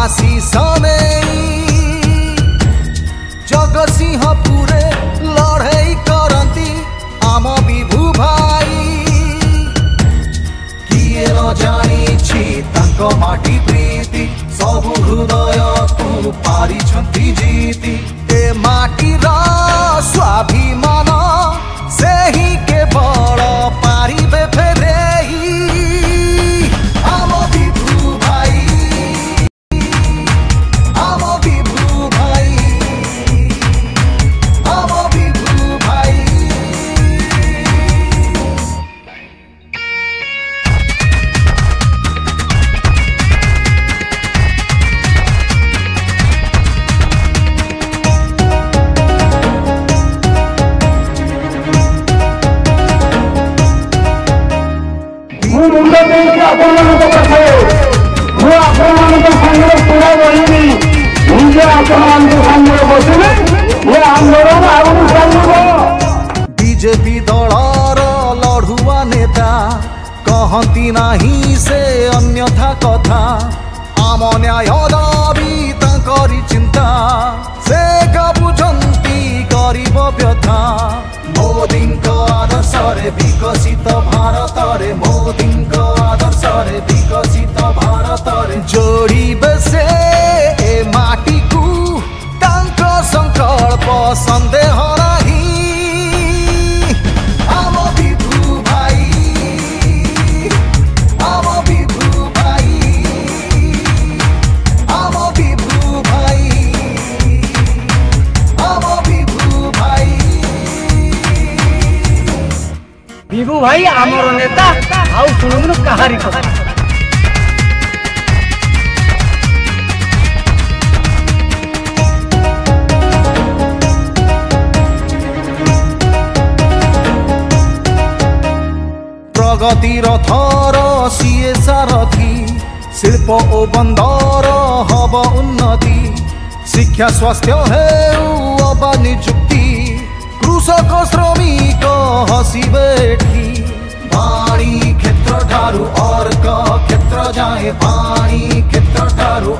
आशीष जगतसिंहपुरे लड़ाई करती आम विभू भाई किए न जानी माटी प्रीति सबु हृदय को पारी जीति ए माटीर स्वाभिमान से ही केवल पारिबे फेरेई आम विभू भाई आम विभू भाई आम विभू भाई। बीजेपी दलर लड़ुआ नेता कहती नहीं से अन्यथा कथा आम न्याय दाबी तांकरी चिंता से बुझंती गरीब व्यथा मोदी आदर्श विकसित भारत रे मोदी आदर्श विकसित भारत रे जोड़ीबे से ए माटी को तांको संकल्प संदेह नहीं आम विभू भाई आम विभू भाई आम विभू भाई आम विभू भाई। विभू भाई आमर नेता आउ सुनुन कहारी कथा प्रगति रथर सीए सारथी शिल्प ओ बंदर हब उन्नति शिक्षा स्वास्थ्य हेउ अबा निजुक्ति कृषक श्रमिक हसिबे पानी क्षेत्र ठारू अर्क क्षेत्र जाए पानी क्षेत्र ठारू